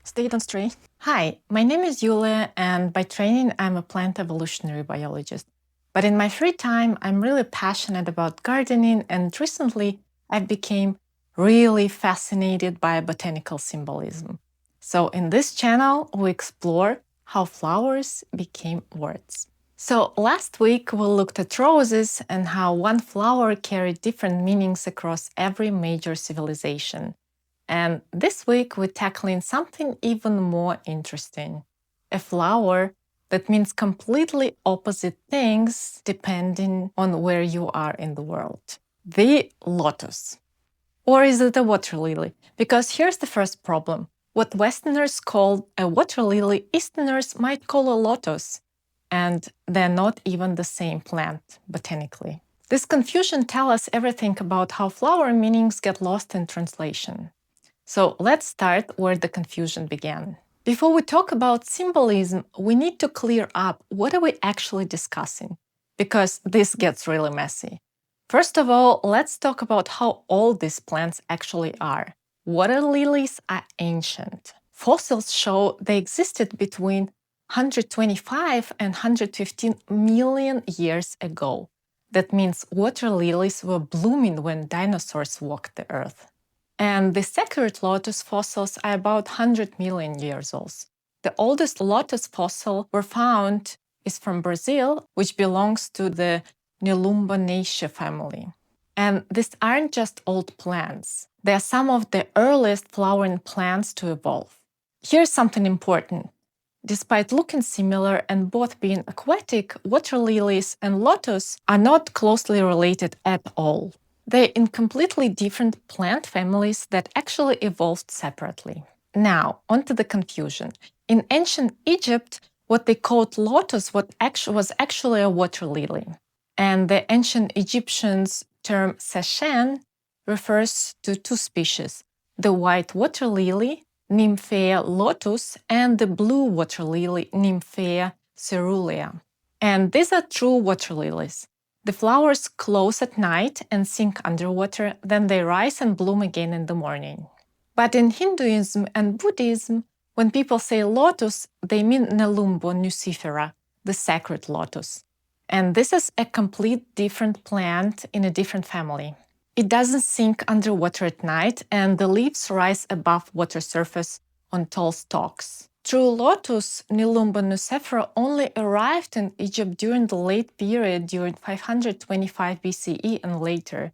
Stay on straight. Hi, my name is Yulia, and by training, I'm a plant evolutionary biologist. But in my free time, I'm really passionate about gardening, and recently I became really fascinated by botanical symbolism. So in this channel, we explore how flowers became words. So last week, we looked at roses and how one flower carried different meanings across every major civilization. And this week, we're tackling something even more interesting. A flower that means completely opposite things depending on where you are in the world. The lotus. Or is it a water lily? Because here's the first problem. What Westerners call a water lily, Easterners might call a lotus. And they're not even the same plant, botanically. This confusion tells us everything about how flower meanings get lost in translation. So let's start where the confusion began. Before we talk about symbolism, we need to clear up what are we actually discussing, because this gets really messy. First of all, let's talk about how old these plants actually are. Water lilies are ancient. Fossils show they existed between 125 and 115 million years ago. That means water lilies were blooming when dinosaurs walked the earth. And the sacred lotus fossils are about 100 million years old. The oldest lotus fossil we found is from Brazil, which belongs to the Nelumbo family. And these aren't just old plants. They are some of the earliest flowering plants to evolve. Here's something important. Despite looking similar and both being aquatic, water lilies and lotus are not closely related at all. They're in completely different plant families that actually evolved separately. Now, onto the confusion. In ancient Egypt, what they called lotus was actually a water lily. And the ancient Egyptians' term Seshen refers to two species, the white water lily, Nymphaea lotus, and the blue water lily, Nymphaea caerulea. And these are true water lilies. The flowers close at night and sink underwater, then they rise and bloom again in the morning. But in Hinduism and Buddhism, when people say lotus, they mean Nelumbo nucifera, the sacred lotus. And this is a complete different plant in a different family. It doesn't sink underwater at night, and the leaves rise above water surface on tall stalks. True lotus, Nelumbo nucifera, only arrived in Egypt during the late period during 525 BCE and later,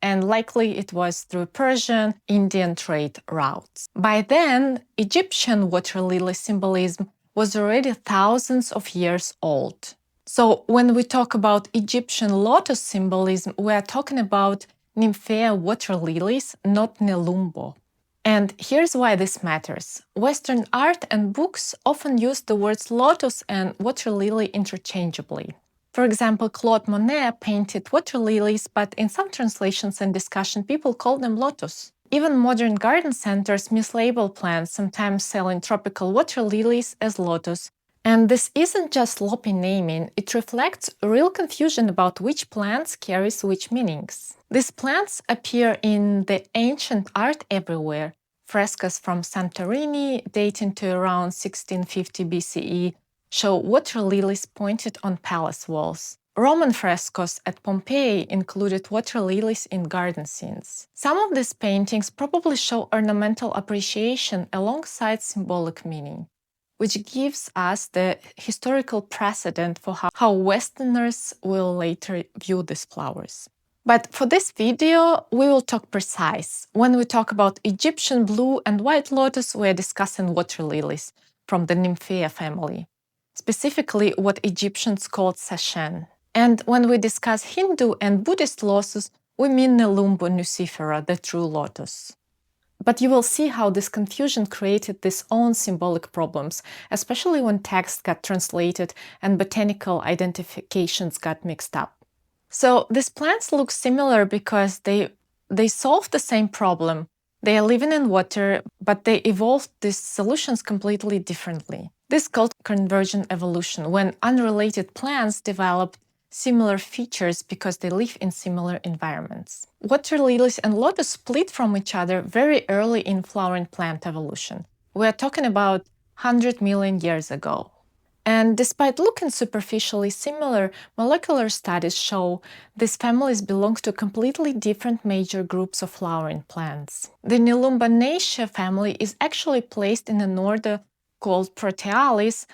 and likely it was through Persian, Indian trade routes. By then, Egyptian water lily symbolism was already thousands of years old. So when we talk about Egyptian lotus symbolism, we are talking about Nymphaea water lilies, not Nelumbo. And here's why this matters. Western art and books often use the words lotus and water lily interchangeably. For example, Claude Monet painted water lilies, but in some translations and discussion, people call them lotus. Even modern garden centers mislabel plants, sometimes selling tropical water lilies as lotus. And this isn't just sloppy naming, it reflects real confusion about which plants carries which meanings. These plants appear in the ancient art everywhere. Frescoes from Santorini, dating to around 1650 BCE, show water lilies pointed on palace walls. Roman frescoes at Pompeii included water lilies in garden scenes. Some of these paintings probably show ornamental appreciation alongside symbolic meaning, which gives us the historical precedent for how Westerners will later view these flowers. But for this video, we will talk precise. When we talk about Egyptian blue and white lotus, we are discussing water lilies from the Nymphaea family, specifically what Egyptians called Seshen. And when we discuss Hindu and Buddhist lotus, we mean Nelumbo nucifera, the true lotus. But you will see how this confusion created its own symbolic problems, especially when text got translated and botanical identifications got mixed up. So these plants look similar because they solve the same problem. They are living in water, but they evolved these solutions completely differently. This is called convergent evolution, when unrelated plants developed similar features because they live in similar environments. Water lilies and lotus split from each other very early in flowering plant evolution. We're talking about 100 million years ago. And despite looking superficially similar, molecular studies show these families belong to completely different major groups of flowering plants. The Nelumbo family is actually placed in an order called Protealis,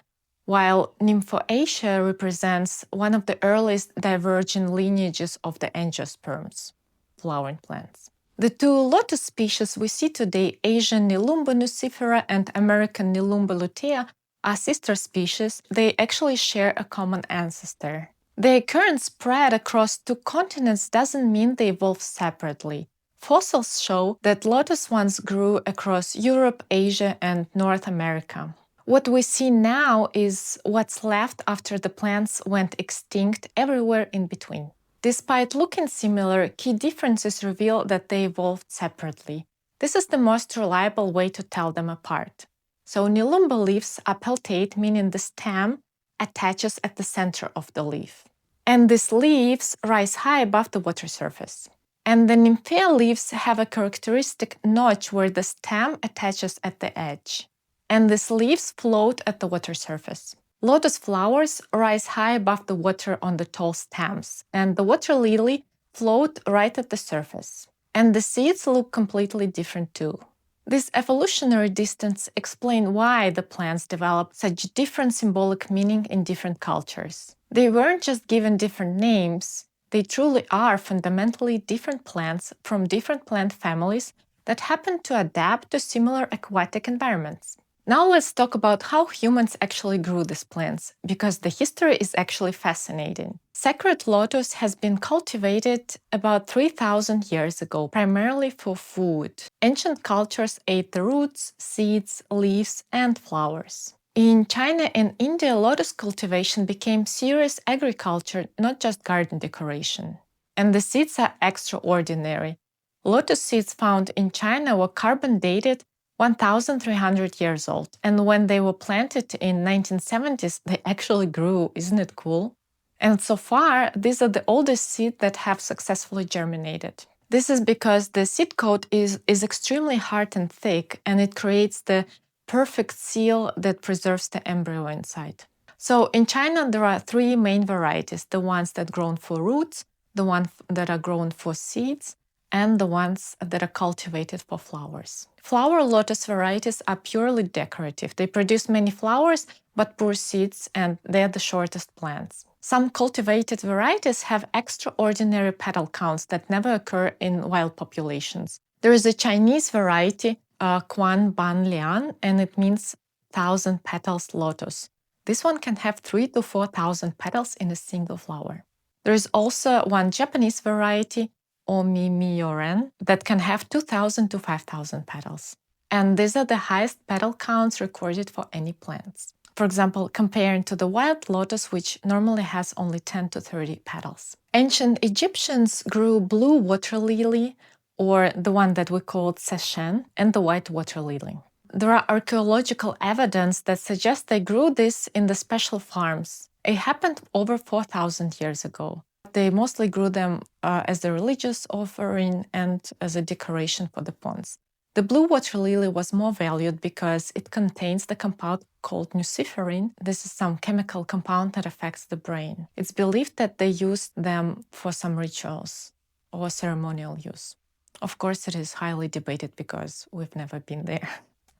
while Nymphaea represents one of the earliest divergent lineages of the angiosperms, flowering plants. The two lotus species we see today, Asian Nelumbo nucifera and American Nelumbo lutea, are sister species. They actually share a common ancestor. Their current spread across two continents doesn't mean they evolved separately. Fossils show that lotus once grew across Europe, Asia, and North America. What we see now is what's left after the plants went extinct everywhere in between. Despite looking similar, key differences reveal that they evolved separately. This is the most reliable way to tell them apart. So Nelumbo leaves are peltate, meaning the stem attaches at the center of the leaf. And these leaves rise high above the water surface. And the Nymphaea leaves have a characteristic notch where the stem attaches at the edge. And these leaves float at the water surface. Lotus flowers rise high above the water on the tall stems, and the water lily float right at the surface. And the seeds look completely different too. This evolutionary distance explains why the plants developed such different symbolic meaning in different cultures. They weren't just given different names, they truly are fundamentally different plants from different plant families that happen to adapt to similar aquatic environments. Now let's talk about how humans actually grew these plants, because the history is actually fascinating. Sacred lotus has been cultivated about 3,000 years ago, primarily for food. Ancient cultures ate the roots, seeds, leaves, and flowers. In China and India, lotus cultivation became serious agriculture, not just garden decoration. And the seeds are extraordinary. Lotus seeds found in China were carbon dated 1,300 years old, and when they were planted in 1970s, they actually grew. Isn't it cool? And so far, these are the oldest seeds that have successfully germinated. This is because the seed coat is extremely hard and thick, and it creates the perfect seal that preserves the embryo inside. So in China, there are three main varieties: the ones that are grown for roots, the ones that are grown for seeds, and the ones that are cultivated for flowers. Flower lotus varieties are purely decorative. They produce many flowers, but poor seeds, and they're the shortest plants. Some cultivated varieties have extraordinary petal counts that never occur in wild populations. There is a Chinese variety, Quan Ban Lian, and it means thousand-petaled lotus. This one can have 3,000 to 4,000 petals in a single flower. There is also one Japanese variety, Omimioren, that can have 2,000 to 5,000 petals. And these are the highest petal counts recorded for any plants. For example, comparing to the wild lotus, which normally has only 10 to 30 petals. Ancient Egyptians grew blue water lily, or the one that we called Seshen, and the white water lily. There are archaeological evidence that suggests they grew this in the special farms. It happened over 4,000 years ago. They mostly grew them as a religious offering and as a decoration for the ponds. The blue water lily was more valued because it contains the compound called nuciferin. This is some chemical compound that affects the brain. It's believed that they used them for some rituals or ceremonial use. Of course, it is highly debated because we've never been there.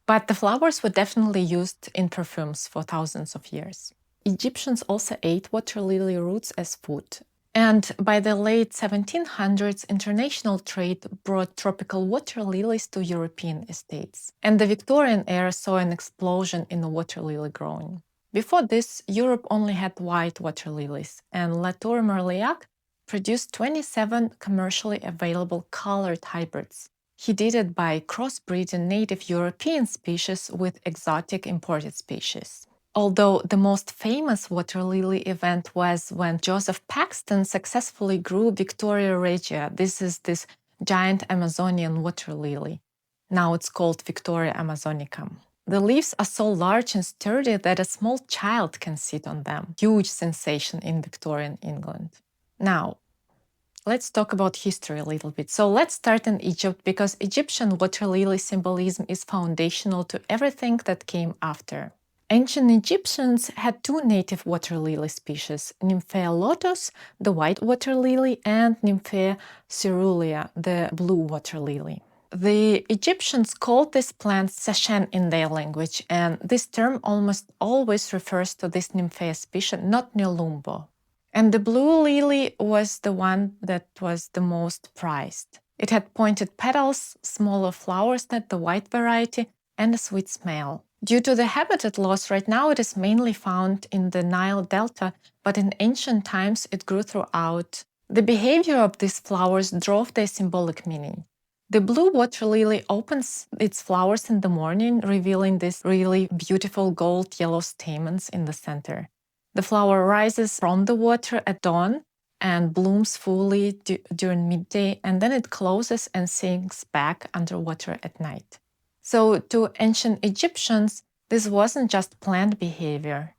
But the flowers were definitely used in perfumes for thousands of years. Egyptians also ate water lily roots as food. And by the late 1700s, international trade brought tropical water lilies to European estates. And the Victorian era saw an explosion in the water lily growing. Before this, Europe only had white water lilies, and Latour Merliac produced 27 commercially available colored hybrids. He did it by crossbreeding native European species with exotic imported species. Although the most famous water lily event was when Joseph Paxton successfully grew Victoria regia. This is this giant Amazonian water lily. Now it's called Victoria amazonicum. The leaves are so large and sturdy that a small child can sit on them. Huge sensation in Victorian England. Now, Let's talk about history a little bit. So let's start in Egypt, because Egyptian water lily symbolism is foundational to everything that came after. Ancient Egyptians had two native water lily species, Nymphaea lotus, the white water lily, and Nymphaea caerulea, the blue water lily. The Egyptians called this plant Seshen in their language, and this term almost always refers to this Nymphaea species, not Nelumbo. And the blue lily was the one that was the most prized. It had pointed petals, smaller flowers than the white variety, and a sweet smell. Due to the habitat loss, right now it is mainly found in the Nile Delta, but in ancient times it grew throughout. The behavior of these flowers drove their symbolic meaning. The blue water lily opens its flowers in the morning, revealing these really beautiful gold-yellow stamens in the center. The flower rises from the water at dawn and blooms fully during midday, and then it closes and sinks back underwater at night. So to ancient Egyptians, this wasn't just plant behavior.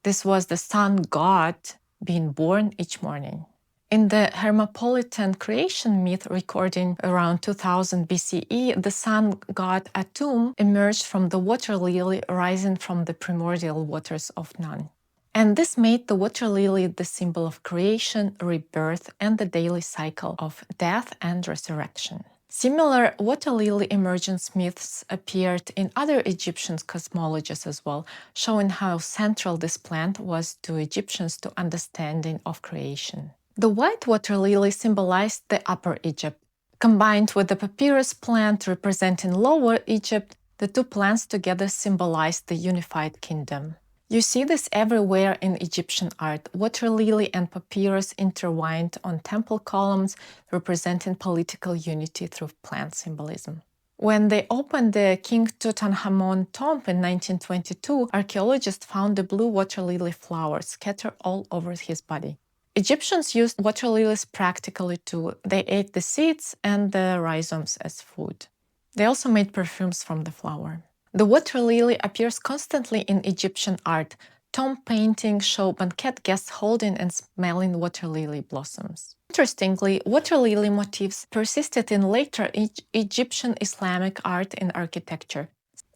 This was the sun god being born each morning. In the Hermopolitan creation myth recording around 2000 BCE, the sun god Atum emerged from the water lily rising from the primordial waters of Nun. And this made the water lily the symbol of creation, rebirth, and the daily cycle of death and resurrection. Similar water lily emergence myths appeared in other Egyptian cosmologies as well, showing how central this plant was to Egyptians to understanding of creation. The white water lily symbolized the Upper Egypt. Combined with the papyrus plant representing Lower Egypt, the two plants together symbolized the unified kingdom. You see this everywhere in Egyptian art, water lily and papyrus intertwined on temple columns, representing political unity through plant symbolism. When they opened the King Tutankhamun tomb in 1922, archaeologists found the blue water lily flowers scattered all over his body. Egyptians used water lilies practically too. They ate the seeds and the rhizomes as food. They also made perfumes from the flower. The water lily appears constantly in Egyptian art. Tomb paintings show banquet guests holding and smelling water lily blossoms. Interestingly, water lily motifs persisted in later Egyptian Islamic art and architecture.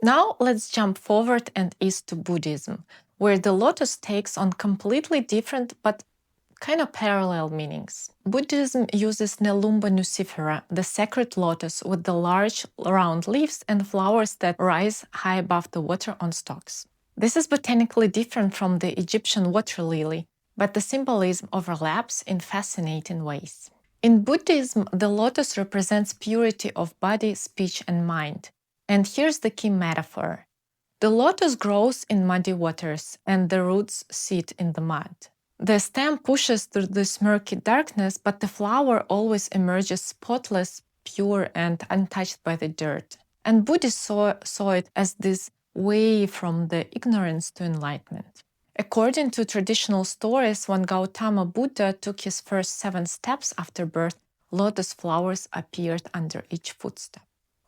Now let's jump forward and east to Buddhism, where the lotus takes on completely different but kind of parallel meanings. Buddhism uses Nelumbo nucifera, the sacred lotus with the large round leaves and flowers that rise high above the water on stalks. This is botanically different from the Egyptian water lily, but the symbolism overlaps in fascinating ways. In Buddhism, the lotus represents purity of body, speech, and mind. And here's the key metaphor. The lotus grows in muddy waters, and the roots sit in the mud. The stem pushes through this murky darkness, but the flower always emerges spotless, pure, and untouched by the dirt. And Buddhists saw it as this way from the ignorance to enlightenment. According to traditional stories, when Gautama Buddha took his first 7 steps after birth, lotus flowers appeared under each footstep.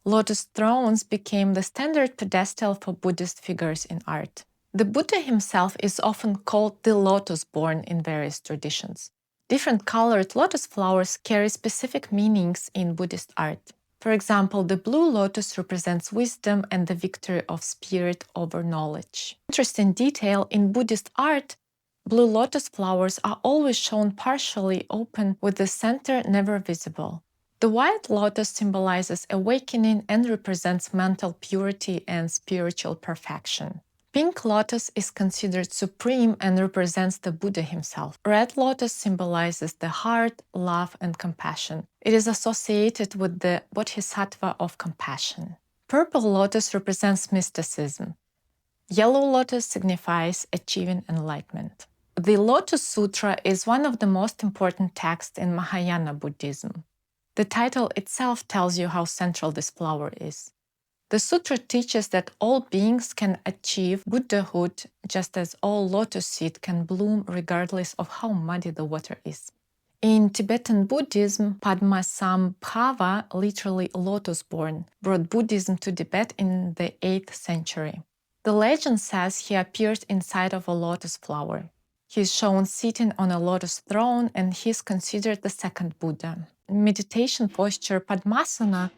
Lotus thrones became the standard pedestal for Buddhist figures in art. The Buddha himself is often called the lotus-born in various traditions. Different colored lotus flowers carry specific meanings in Buddhist art. For example, the blue lotus represents wisdom and the victory of spirit over knowledge. Interesting detail, in Buddhist art, blue lotus flowers are always shown partially open with the center never visible. The white lotus symbolizes awakening and represents mental purity and spiritual perfection. Pink lotus is considered supreme and represents the Buddha himself. Red lotus symbolizes the heart, love, and compassion. It is associated with the bodhisattva of compassion. Purple lotus represents mysticism. Yellow lotus signifies achieving enlightenment. The Lotus Sutra is one of the most important texts in Mahayana Buddhism. The title itself tells you how central this flower is. The sutra teaches that all beings can achieve Buddhahood, just as all lotus seed can bloom regardless of how muddy the water is. In Tibetan Buddhism, Padmasambhava, literally lotus-born, brought Buddhism to Tibet in the 8th century. The legend says he appeared inside of a lotus flower. He is shown sitting on a lotus throne, and he is considered the second Buddha. Meditation posture Padmasana,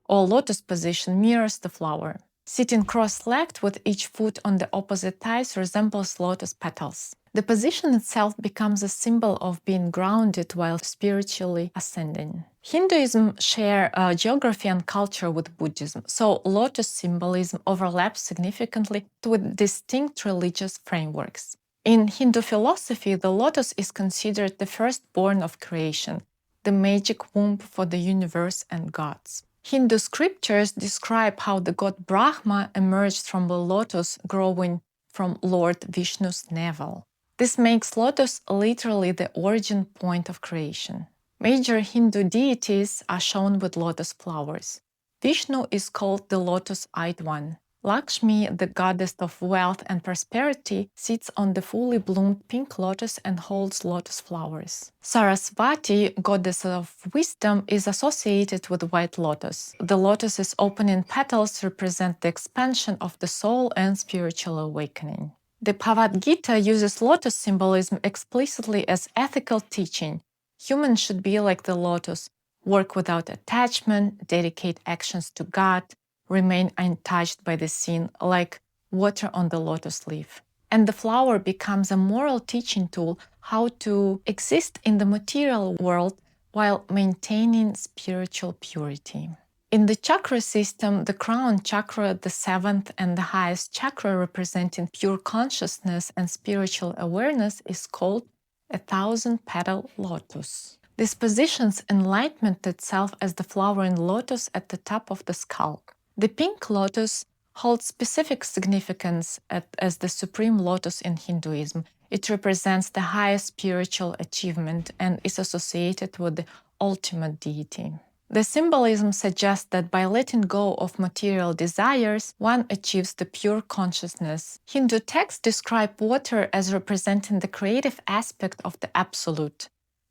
or lotus position, mirrors the flower. Sitting cross-legged with each foot on the opposite thighs resembles lotus petals. The position itself becomes a symbol of being grounded while spiritually ascending. Hinduism share geography and culture with Buddhism, so lotus symbolism overlaps significantly with distinct religious frameworks. In Hindu philosophy, the lotus is considered the firstborn of creation, the magic womb for the universe and gods. Hindu scriptures describe how the god Brahma emerged from the lotus growing from Lord Vishnu's navel. This makes lotus literally the origin point of creation. Major Hindu deities are shown with lotus flowers. Vishnu is called the lotus-eyed one. Lakshmi, the goddess of wealth and prosperity, sits on the fully bloomed pink lotus and holds lotus flowers. Sarasvati, goddess of wisdom, is associated with white lotus. The lotus's opening petals represent the expansion of the soul and spiritual awakening. The Bhagavad Gita uses lotus symbolism explicitly as ethical teaching. Humans should be like the lotus, work without attachment, dedicate actions to God, remain untouched by the scene like water on the lotus leaf. And the flower becomes a moral teaching tool how to exist in the material world while maintaining spiritual purity. In the chakra system, the crown chakra, the seventh and the highest chakra representing pure consciousness and spiritual awareness, is called a thousand-petaled lotus. This positions enlightenment itself as the flowering lotus at the top of the skull. The pink lotus holds specific significance as the supreme lotus in Hinduism. It represents the highest spiritual achievement and is associated with the ultimate deity. The symbolism suggests that by letting go of material desires, one achieves the pure consciousness. Hindu texts describe water as representing the creative aspect of the Absolute,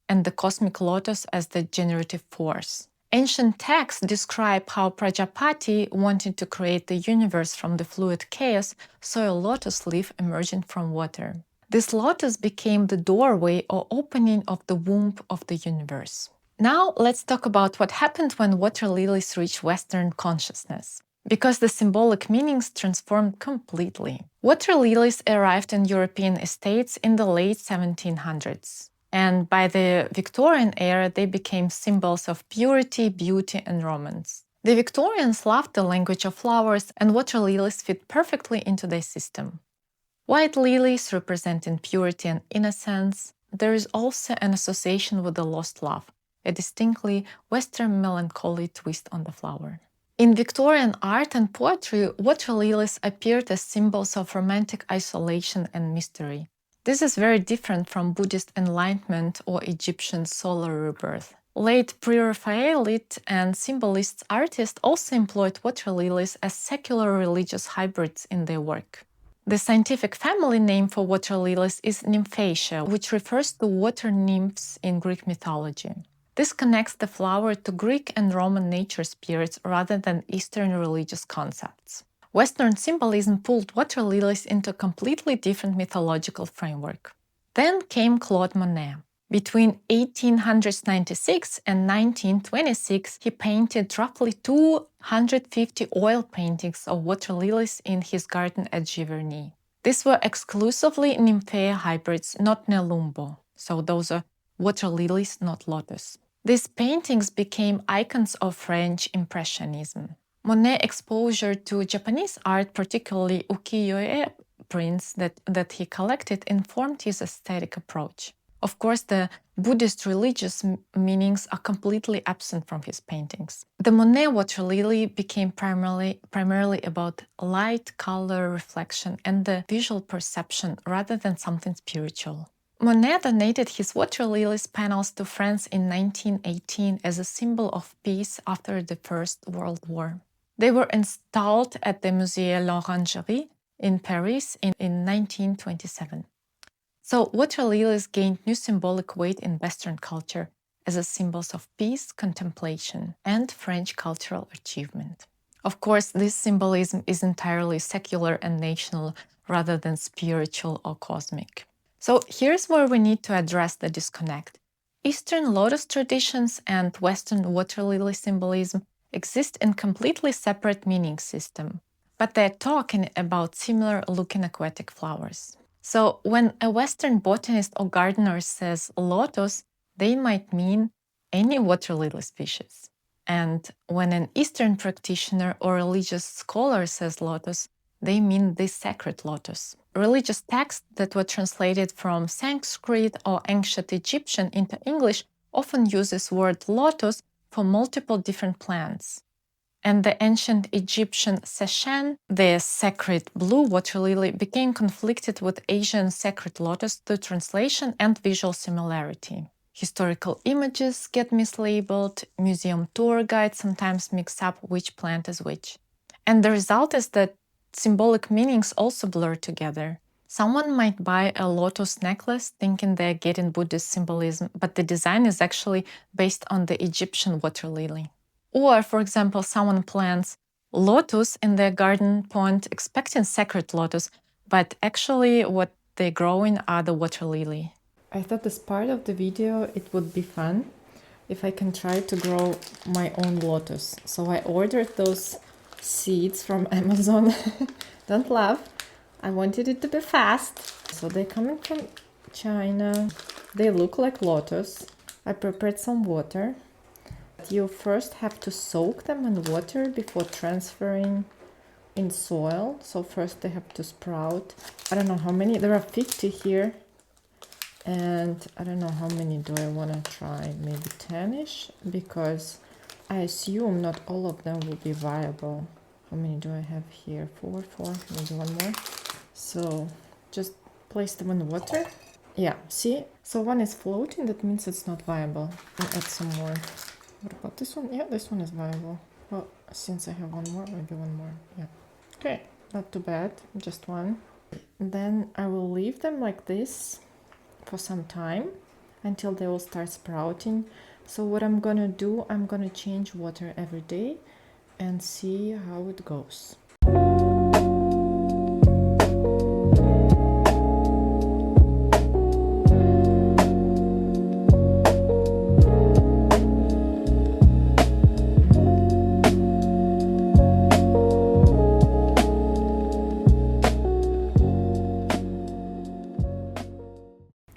and the cosmic lotus as the generative force. Ancient texts describe how Prajapati, wanting to create the universe from the fluid chaos, saw a lotus leaf emerging from water. This lotus became the doorway or opening of the womb of the universe. Now let's talk about what happened when water lilies reached Western consciousness. Because the symbolic meanings transformed completely. Water lilies arrived in European estates in the late 1700s. And by the Victorian era, they became symbols of purity, beauty, and romance. The Victorians loved the language of flowers, and water lilies fit perfectly into their system. White lilies representing purity and innocence. There is also an association with the lost love, a distinctly Western melancholy twist on the flower. In Victorian art and poetry, water lilies appeared as symbols of romantic isolation and mystery. This is very different from Buddhist Enlightenment or Egyptian solar rebirth. Late Pre-Raphaelite and Symbolist artists also employed water lilies as secular religious hybrids in their work. The scientific family name for water lilies is Nymphaea, which refers to water nymphs in Greek mythology. This connects the flower to Greek and Roman nature spirits rather than Eastern religious concepts. Western symbolism pulled water lilies into a completely different mythological framework. Then came Claude Monet. Between 1896 and 1926, he painted roughly 250 oil paintings of water lilies in his garden at Giverny. These were exclusively Nymphaea hybrids, not Nelumbo. So those are water lilies, not lotus. These paintings became icons of French Impressionism. Monet's exposure to Japanese art, particularly ukiyo-e prints that he collected, informed his aesthetic approach. Of course, the Buddhist religious meanings are completely absent from his paintings. The Monet water lily became primarily about light, color, reflection, and the visual perception rather than something spiritual. Monet donated his water lilies panels to France in 1918 as a symbol of peace after the First World War. They were installed at the Musée L'Orangerie in Paris in 1927. So water lilies gained new symbolic weight in Western culture as a symbols of peace, contemplation, and French cultural achievement. Of course, this symbolism is entirely secular and national rather than spiritual or cosmic. So here's where we need to address the disconnect. Eastern lotus traditions and Western water lily symbolism exist in completely separate meaning system, but they're talking about similar looking aquatic flowers. So when a Western botanist or gardener says lotus, they might mean any water lily species. And when an Eastern practitioner or religious scholar says lotus, they mean the sacred lotus. Religious texts that were translated from Sanskrit or ancient Egyptian into English often use this word lotus for multiple different plants. And the ancient Egyptian Seshen, the sacred blue water lily, became conflicted with Asian sacred lotus through translation and visual similarity. Historical images get mislabeled, museum tour guides sometimes mix up which plant is which. And the result is that symbolic meanings also blur together. Someone might buy a lotus necklace thinking they're getting Buddhist symbolism, but the design is actually based on the Egyptian water lily. Or, for example, someone plants lotus in their garden pond expecting sacred lotus, but actually what they're growing are the water lily. I thought as part of the video it would be fun if I can try to grow my own lotus. So I ordered those seeds from Amazon. Don't laugh. I wanted it to be fast. So they're coming from China. They look like lotus. I prepared some water. You first have to soak them in water before transferring in soil. So first they have to sprout. I don't know how many. There are 50 here. And I don't know how many do I want to try. Maybe 10-ish. Because I assume not all of them will be viable. How many do I have here? 4, maybe one more. So just place them in the water. Yeah, see? So one is floating, that means it's not viable. I'll add some more. What about this one? Yeah, this one is viable. Well, since I have one more, maybe one more. Yeah. Okay, not too bad, just one. Then I will leave them like this for some time until they will start sprouting. So what I'm gonna do, I'm gonna change water every day and see how it goes.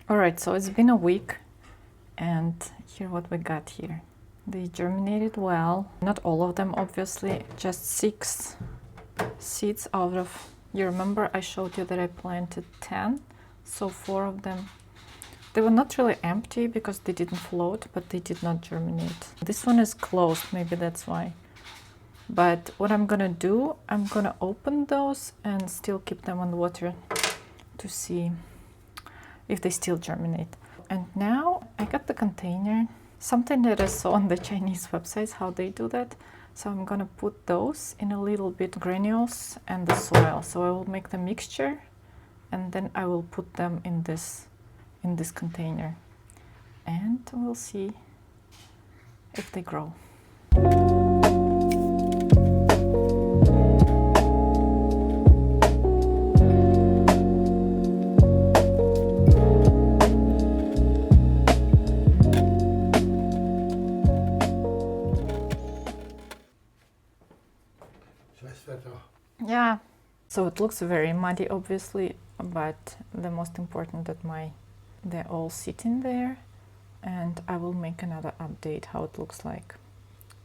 Alright, so it's been a week and here what we got here. They germinated well. Not all of them, obviously, just 6 seeds out of, you remember I showed you that I planted 10, so 4 of them. They were not really empty because they didn't float, but they did not germinate. This one is closed, maybe that's why. But what I'm gonna do, I'm gonna open those and still keep them on water to see if they still germinate. And now I got the container, something that I saw on the Chinese websites, how they do that. So I'm gonna put those in a little bit granules and the soil. So I will make the mixture and then I will put them in this container. And we'll see if they grow. Yeah, so it looks very muddy, obviously, but the most important that they're all sitting there, and I will make another update how it looks like,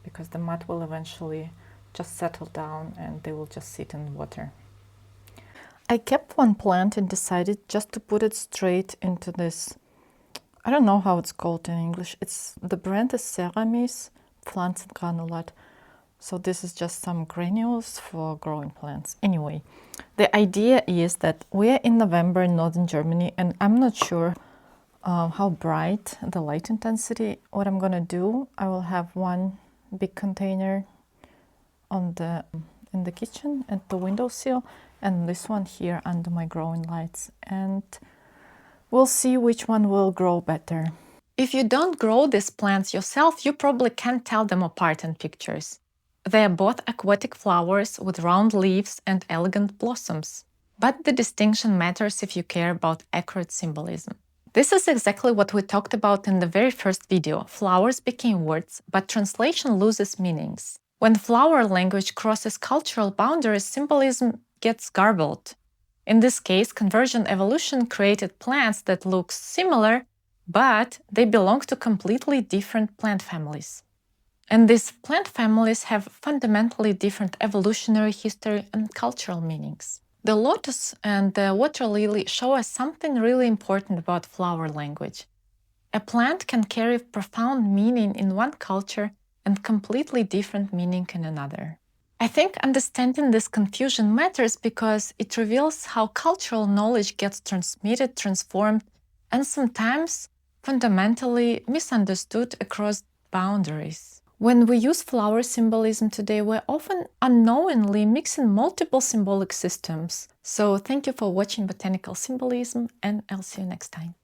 because the mud will eventually just settle down and they will just sit in water. I kept one plant and decided just to put it straight into this, I don't know how it's called in English. The brand is Ceramis Pflanzengranulat. So this is just some granules for growing plants. Anyway, the idea is that we're in November in northern Germany, and I'm not sure how bright the light intensity. What I'm gonna do, I will have one big container in the kitchen at the windowsill, and this one here under my growing lights, and we'll see which one will grow better. If you don't grow these plants yourself, you probably can't tell them apart in pictures. They are both aquatic flowers with round leaves and elegant blossoms. But the distinction matters if you care about accurate symbolism. This is exactly what we talked about in the very first video. Flowers became words, but translation loses meanings. When flower language crosses cultural boundaries, symbolism gets garbled. In this case, convergent evolution created plants that look similar, but they belong to completely different plant families. And these plant families have fundamentally different evolutionary history and cultural meanings. The lotus and the water lily show us something really important about flower language. A plant can carry profound meaning in one culture and completely different meaning in another. I think understanding this confusion matters because it reveals how cultural knowledge gets transmitted, transformed, and sometimes fundamentally misunderstood across boundaries. When we use flower symbolism today, we're often unknowingly mixing multiple symbolic systems. So thank you for watching Botanical Symbolism, and I'll see you next time.